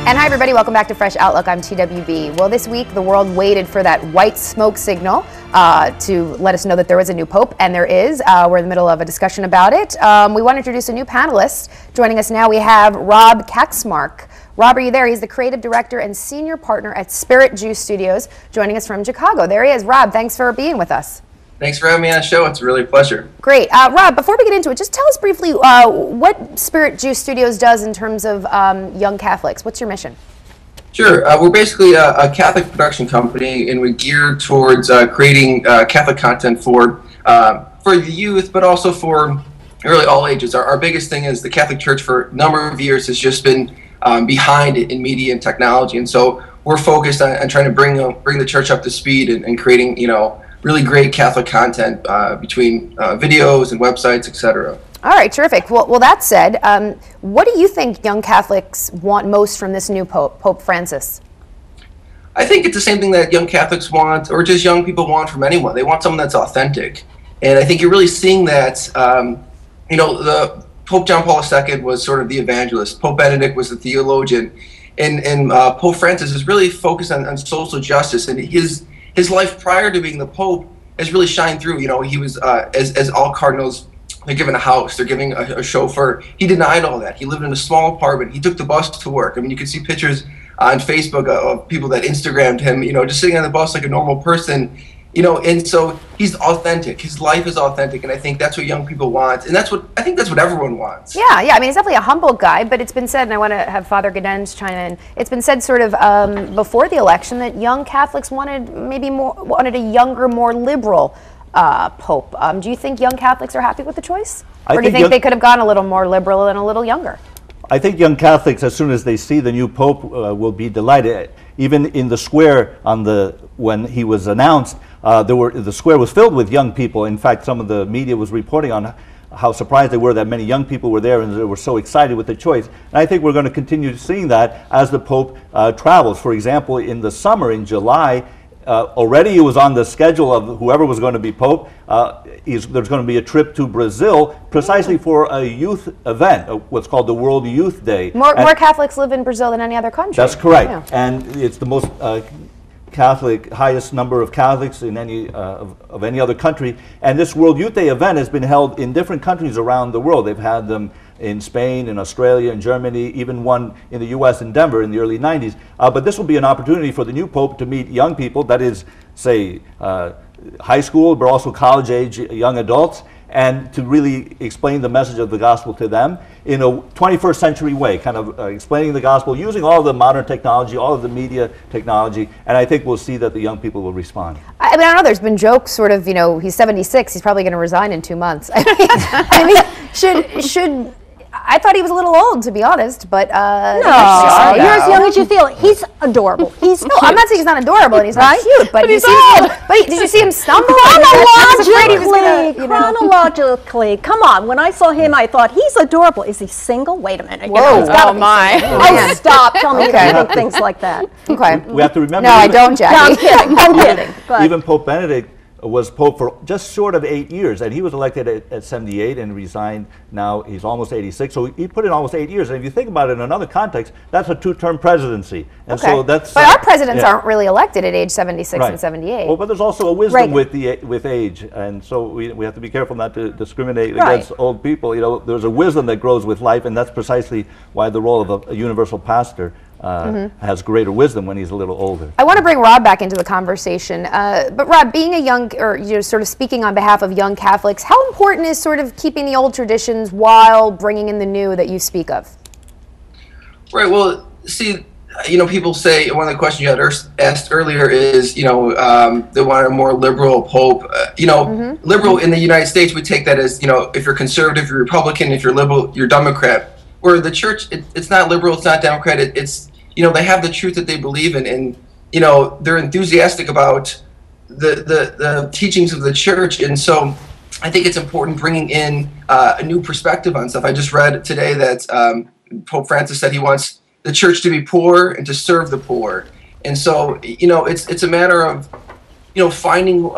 And hi everybody, welcome back to Fresh Outlook. I'm TWB. Well, this week the world waited for that white smoke signal to let us know that there was a new pope, and there is. We're in the middle of a discussion about it. We want to introduce a new panelist. Joining us now we have Rob Kaczmark. Rob, are you there? He's the creative director and senior partner at Spirit Juice Studios, joining us from Chicago. There he is. Rob, thanks for being with us. Thanks for having me on the show. It's really a pleasure. Great. Rob, before we get into it, just tell us briefly what Spirit Juice Studios does in terms of young Catholics. What's your mission? Sure. We're basically a Catholic production company, and we gear towards creating Catholic content for the youth, but also for really all ages. Our biggest thing is the Catholic Church for a number of years has just been behind it in media and technology, and so we're focused on trying to bring the church up to speed and creating, really great Catholic content between videos and websites, etc. All right, terrific. Well, that said, what do you think young Catholics want most from this new Pope, Pope Francis? I think it's the same thing that young Catholics want, or just young people want from anyone. They want someone that's authentic. And I think you're really seeing that, the Pope John Paul II was sort of the evangelist. Pope Benedict was the theologian. And Pope Francis is really focused on social justice. And his life prior to being the Pope has really shined through. He was, as all cardinals, they're given a house, they're giving a chauffeur. He denied all that. He lived in a small apartment. He took the bus to work. I mean, you can see pictures on Facebook of people that Instagrammed him, just sitting on the bus like a normal person, and so he's authentic. His life is authentic, and I think that's what young people want, and I think that's what everyone wants. Yeah, I mean, he's definitely a humble guy, but it's been said, and I want to have Father Gaudens chime in, it's been said sort of before the election that young Catholics wanted a younger, more liberal Pope. Do you think young Catholics are happy with the choice? Or do you think they could have gone a little more liberal and a little younger? I think young Catholics, as soon as they see the new Pope, will be delighted. Even in the square when he was announced, the square was filled with young people. In fact, some of the media was reporting on how surprised they were that many young people were there and they were so excited with the choice. And I think we're going to continue seeing that as the Pope travels. For example, in the summer, in July, already it was on the schedule of whoever was going to be Pope. There's going to be a trip to Brazil precisely for a youth event, what's called the World Youth Day. More Catholics live in Brazil than any other country. That's correct. Yeah. And it's the most highest number of Catholics in any of any other country. And this World Youth Day event has been held in different countries around the world. They've had them in Spain, in Australia, in Germany, even one in the U.S. in Denver in the early 90s. But this will be an opportunity for the new Pope to meet young people, that is, say, high school, but also college-age young adults, and to really explain the message of the gospel to them in a 21st century way, kind of explaining the gospel using all of the modern technology, all of the media technology, and I think we'll see that the young people will respond. I mean, I don't know, there's been jokes sort of, he's 76, he's probably going to resign in 2 months. I mean, I thought he was a little old, to be honest, but no, you're as young as you feel. He's adorable. He's cute. I'm not saying he's not adorable and he's not cute, but did you see him stumble? Chronologically, come on. When I saw him, I thought he's adorable. Is he single? Wait a minute. Whoa! Oh my! Oh, stop! Tell me you think things like that. Okay. We have to remember. No, I don't, Jackie. No, I'm kidding. I'm kidding. Even Pope Benedict was Pope for just short of 8 years, and he was elected at 78 and resigned. Now he's almost 86, so he put in almost 8 years. And if you think about it in another context, that's a two-term presidency. And so that's. But our presidents aren't really elected at age 76 and 78. Well, but there's also a wisdom with age, and so we have to be careful not to discriminate against old people. There's a wisdom that grows with life, and that's precisely why the role of a universal pastor has greater wisdom when he's a little older. I want to bring Rob back into the conversation, but Rob, being a young, or sort of speaking on behalf of young Catholics, how important is sort of keeping the old traditions while bringing in the new that you speak of? Right. Well, see, people say one of the questions you had asked earlier is, they want a more liberal Pope. Liberal in the United States, we take that as, if you're conservative, you're Republican. If you're liberal, you're Democrat. Where the church, it's not liberal, it's not Democrat. It's they have the truth that they believe in, and they're enthusiastic about the teachings of the church, and so I think it's important bringing in a new perspective on stuff. I just read today that Pope Francis said he wants the church to be poor and to serve the poor, and so it's a matter of finding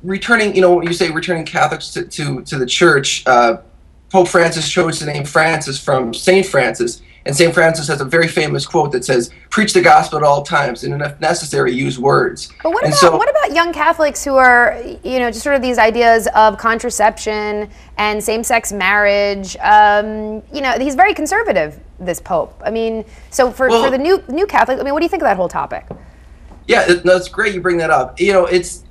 returning you say returning Catholics to the church. Pope Francis chose the name Francis from Saint Francis. And St. Francis has a very famous quote that says, "Preach the gospel at all times, and if necessary, use words." But what about young Catholics who are, just sort of these ideas of contraception and same-sex marriage? He's very conservative, this Pope. I mean, so for the new Catholics, I mean, what do you think of that whole topic? Yeah, it's great you bring that up. It's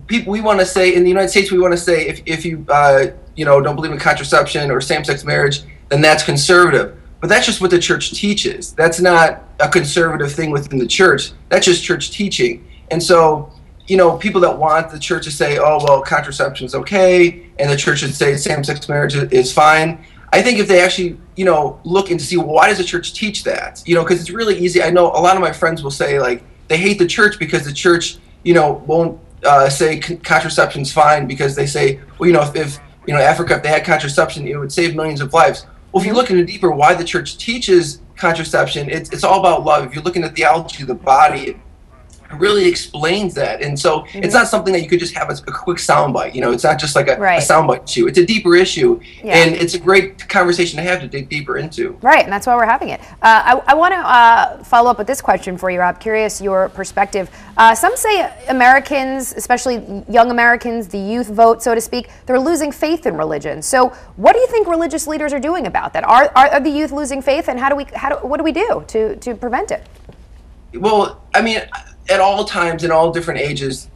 people. We want to say in the United States, we want to say if you don't believe in contraception or same-sex marriage, then that's conservative. But that's just what the church teaches. That's not a conservative thing within the church. That's just church teaching. And so, people that want the church to say, oh, well, contraception is okay, and the church should say same-sex marriage is fine. I think if they actually, look into see, well, why does the church teach that? Because it's really easy. I know a lot of my friends will say, like, they hate the church because the church, won't say contraception's fine because they say, well, if Africa, if they had contraception, it would save millions of lives. Well, if you look into deeper why the church teaches contraception, it's all about love. If you look into the theology of the body, it really explains that. And so it's not something that you could just have as a quick soundbite. It's not just like a soundbite issue. It's a deeper issue. Yeah. And it's a great conversation to have to dig deeper into. Right, and that's why we're having it. I want to follow up with this question for you, Rob. Curious your perspective. Some say Americans, especially young Americans, the youth vote, so to speak, they're losing faith in religion. So what do you think religious leaders are doing about that? Are the youth losing faith, and what do we do to prevent it? Well, I mean, at all times, in all different ages,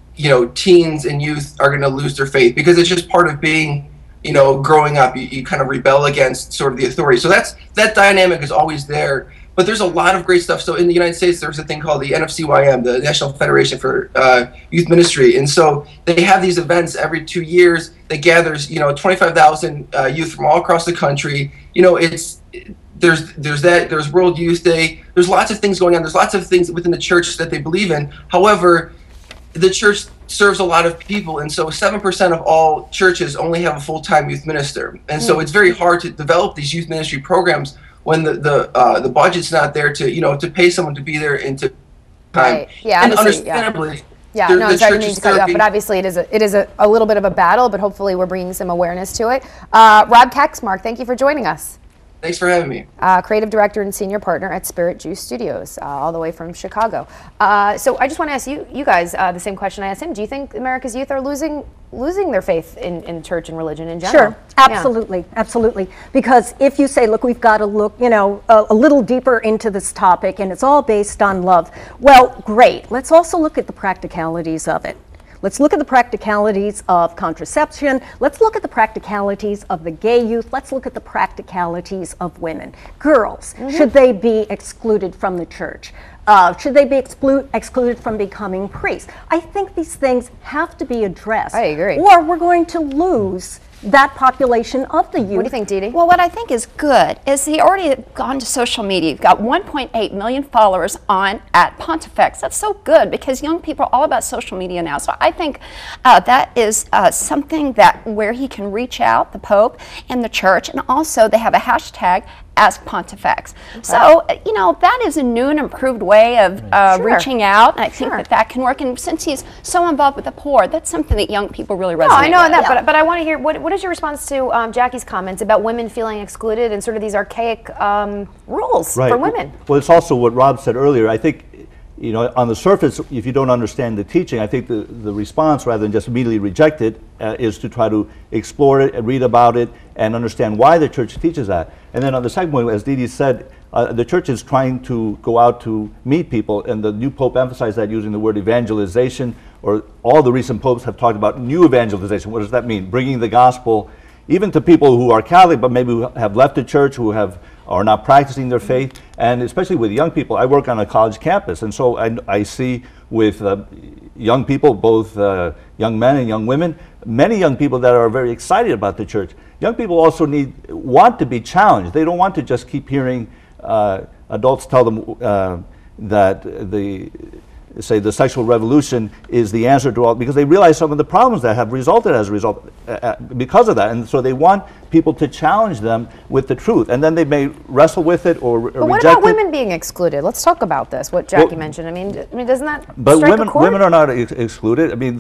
teens and youth are going to lose their faith because it's just part of being, growing up. You kind of rebel against sort of the authority. So that dynamic is always there. But there's a lot of great stuff. So in the United States, there's a thing called the NFCYM, the National Federation for Youth Ministry. And so they have these events every 2 years that gathers, 25,000 youth from all across the country. There's World Youth Day. There's lots of things going on. There's lots of things within the church that they believe in. However, the church serves a lot of people, and so 7% of all churches only have a full-time youth minister. And so it's very hard to develop these youth ministry programs when the budget's not there to pay someone to be there and to time. Right. Yeah, and understandably. Yeah, no, I'm sorry, I didn't mean to cut you off, but obviously it is a little bit of a battle, but hopefully we're bringing some awareness to it. Rob Kaczmark, thank you for joining us. Thanks for having me. Creative director and senior partner at Spirit Juice Studios, all the way from Chicago. So I just want to ask you guys the same question I asked him. Do you think America's youth are losing their faith in church and religion in general? Sure, absolutely, absolutely. Because if you say, look, we've got to look, a little deeper into this topic, and it's all based on love. Well, great. Let's also look at the practicalities of it. Let's look at the practicalities of contraception. Let's look at the practicalities of the gay youth. Let's look at the practicalities of women. Girls, should they be excluded from the church? Should they be excluded from becoming priests? I think these things have to be addressed. I agree. Or we're going to lose that population of the youth. What do you think, Dee Dee? Well, what I think is good is he already gone to social media. You've got 1.8 million followers at Pontifex. That's so good because young people are all about social media now. So I think that is something where he can reach out, the Pope and the church, and also they have a hashtag, Ask Pontifex. Okay. So, that is a new and improved way of reaching out. And I think that can work. And since he's so involved with the poor, that's something that young people really resonate with. I know that, but I want to hear, what is your response to Jackie's comments about women feeling excluded and sort of these archaic rules for women? Well, it's also what Rob said earlier. I think, on the surface, if you don't understand the teaching, I think the response, rather than just immediately reject it, is to try to explore it and read about it and understand why the church teaches that. And then on the second point, as Dee Dee said, the church is trying to go out to meet people, and the new Pope emphasized that using the word evangelization, or all the recent popes have talked about new evangelization. What does that mean? Bringing the gospel even to people who are Catholic, but maybe who have left the church, who are not practicing their faith, and especially with young people. I work on a college campus, and so I see with young people, both young men and young women, many young people that are very excited about the church. Young people also want to be challenged. They don't want to just keep hearing adults tell them that the sexual revolution is the answer to all, because they realize some of the problems that have resulted as a result because of that, and so they want people to challenge them with the truth, and then they may wrestle with it or reject it. But what about women being excluded? Let's talk about this. What Jackie mentioned. I mean, doesn't that strike a chord? Women are not excluded. I mean,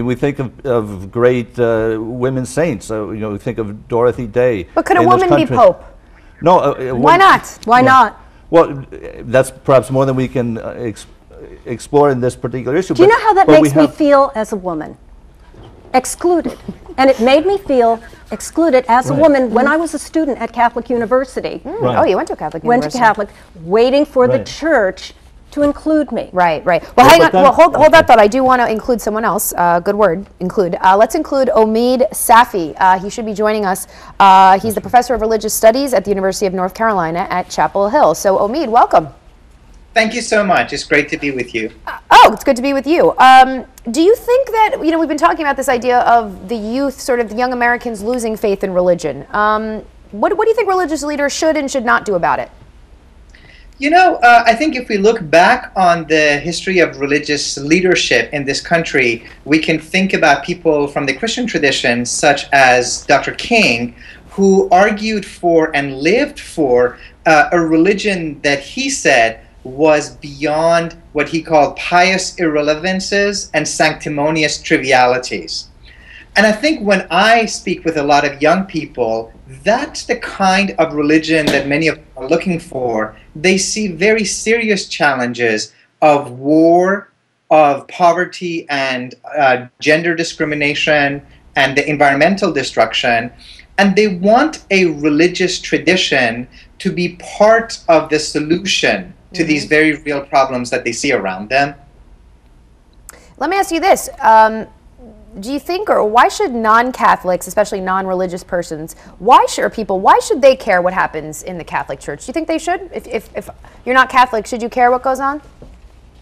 we think of great women saints. We think of Dorothy Day. But could a woman be Pope? No. Why not? Why not? Well, that's perhaps more than we can explore in this particular issue. Do you know how that makes me feel as a woman? Excluded. And it made me feel excluded as a woman when I was a student at Catholic University. Right. Oh, you went to a Catholic Went university. to Catholic, waiting for the Right. church to include me. Right, right. Well, hang on. then- Well, hold that thought. I do want to include someone else. Good word, include. Let's include Omid Safi. He should be joining us. He's the professor of religious studies at the University of North Carolina at Chapel Hill. So, Omid, welcome. Thank you so much. It's great to be with you. Oh, it's good to be with you. Do you think that, we've been talking about this idea of the youth, sort of the young Americans losing faith in religion. What do you think religious leaders should and should not do about it? I think if we look back on the history of religious leadership in this country, we can think about people from the Christian tradition, such as Dr. King, who argued for and lived for a religion that he said was beyond what he called pious irrelevances and sanctimonious trivialities. And I think when I speak with a lot of young people, that's the kind of religion that many of them are looking for. They see very serious challenges of war, of poverty and gender discrimination and the environmental destruction. And they want a religious tradition to be part of the solution to these very real problems that they see around them. Let me ask you this. Do you think, or why should non-Catholics, especially non-religious persons, why should they care what happens in the Catholic Church? Do you think they should? If you're not Catholic, should you care what goes on?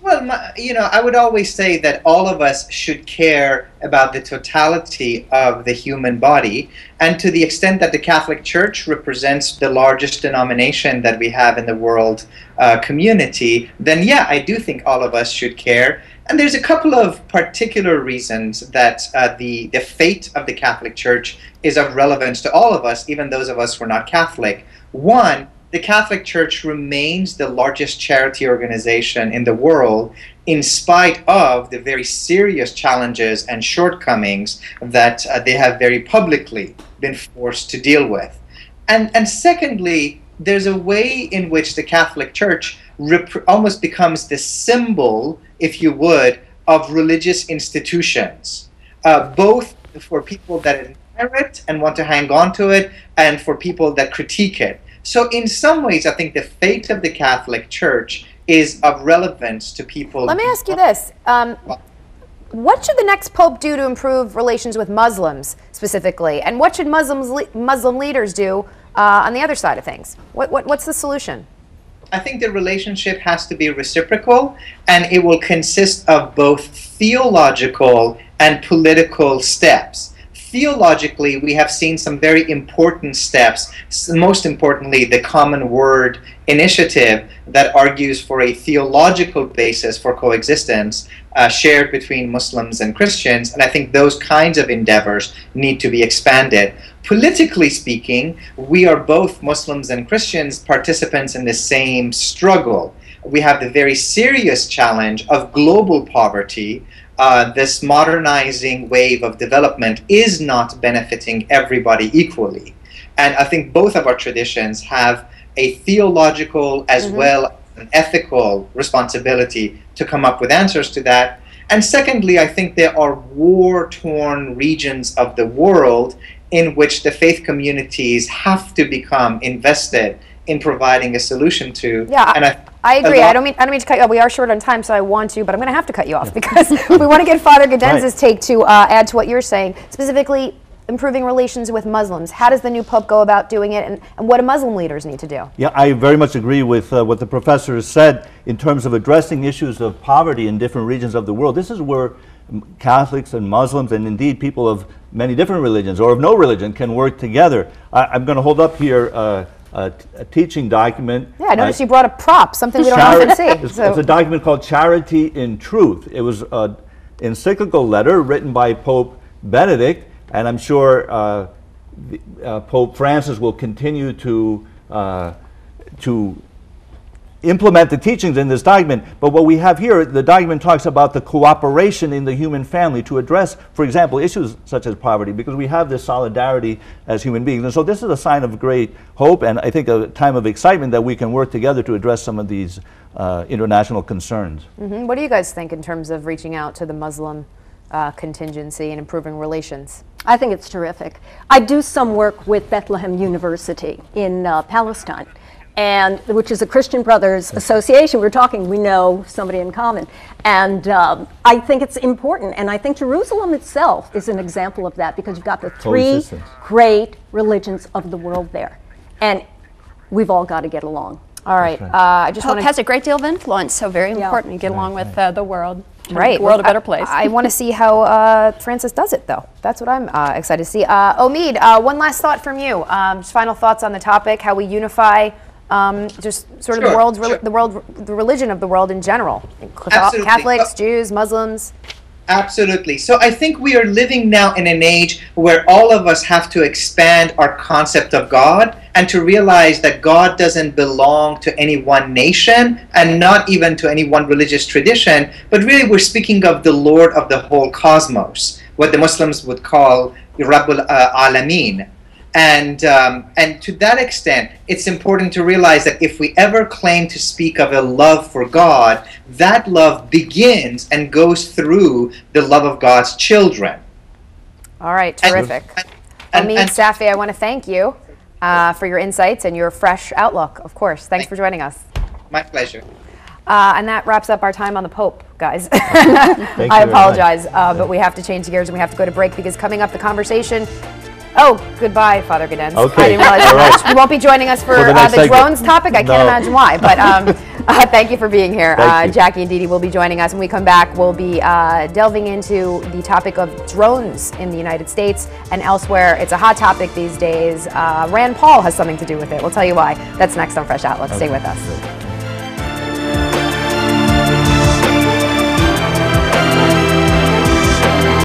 Well, I would always say that all of us should care about the totality of the human body, and to the extent that the Catholic Church represents the largest denomination that we have in the world community, then yeah, I do think all of us should care. And there's a couple of particular reasons that the fate of the Catholic Church is of relevance to all of us, even those of us who are not Catholic. One, the Catholic Church remains the largest charity organization in the world, in spite of the very serious challenges and shortcomings that they have very publicly been forced to deal with. And secondly, there's a way in which the Catholic Church almost becomes the symbol, if you would, of religious institutions, both for people that admire it and want to hang on to it, and for people that critique it. So in some ways, I think the fate of the Catholic Church is of relevance to people. Let me ask you this. What should the next Pope do to improve relations with Muslims specifically? And what should Muslim leaders do on the other side of things? What's the solution? I think the relationship has to be reciprocal, and it will consist of both theological and political steps. Theologically, we have seen some very important steps, most importantly, the Common Word Initiative that argues for a theological basis for coexistence shared between Muslims and Christians, and I think those kinds of endeavors need to be expanded. Politically speaking, we are both Muslims and Christians participants in the same struggle. We have the very serious challenge of global poverty. This modernizing wave of development is not benefiting everybody equally. And I think both of our traditions have a theological as well as an ethical responsibility to come up with answers to that. And secondly, I think there are war-torn regions of the world in which the faith communities have to become invested in providing a solution to. Yeah, and I agree. I don't mean to cut you off. We are short on time, so I want to, but I'm going to have to cut you off because we want to get Father Gadenz's take to add to what you're saying, specifically improving relations with Muslims. How does the new Pope go about doing it, and what do Muslim leaders need to do? Yeah, I very much agree with what the professor has said in terms of addressing issues of poverty in different regions of the world. This is where Catholics and Muslims, and indeed people of many different religions or of no religion, can work together. I'm going to hold up here a teaching document. Yeah, I noticed you brought a prop, something we don't often see. It's a document called Charity in Truth. It was an encyclical letter written by Pope Benedict, and I'm sure Pope Francis will continue to implement the teachings in this document. But what we have here, the document talks about the cooperation in the human family to address, for example, issues such as poverty, because we have this solidarity as human beings. And so this is a sign of great hope, and I think a time of excitement that we can work together to address some of these international concerns. What do you guys think in terms of reaching out to the Muslim contingency and improving relations? I think it's terrific. I do some work with Bethlehem University in Palestine, and which is a Christian Brothers Association. We're talking, we know somebody in common. And I think it's important, and I think Jerusalem itself is an example of that, because you've got the three great religions of the world there. And we've all got to get along. All right. I just Pope want to has a great deal of influence, so very important to get along with the world. Right. Make the world a better place. I want to see how Francis does it, though. That's what I'm excited to see. Omid, one last thought from you. Just final thoughts on the topic, how we unify just sort of the religion of the world in general. Absolutely. Catholics, Jews, Muslims. Absolutely. So I think we are living now in an age where all of us have to expand our concept of God and to realize that God doesn't belong to any one nation and not even to any one religious tradition, but really we're speaking of the Lord of the whole cosmos, what the Muslims would call Rabbul Alameen. And to that extent, it's important to realize that if we ever claim to speak of a love for God, that love begins and goes through the love of God's children. All right, terrific. Omid Safi, I want to thank you for your insights and your fresh outlook, of course. Thanks for joining us. My pleasure. And that wraps up our time on the Pope, guys. I apologize, but we have to change gears and we have to go to break, because coming up the conversation. Oh, goodbye, Father Gaudens. Okay. I didn't realize you won't be joining us for the drones topic. I can't imagine why, but thank you for being here. Jackie and Dee Dee will be joining us. When we come back, we'll be delving into the topic of drones in the United States and elsewhere. It's a hot topic these days. Rand Paul has something to do with it. We'll tell you why. That's next on Fresh Outlook. Stay with us.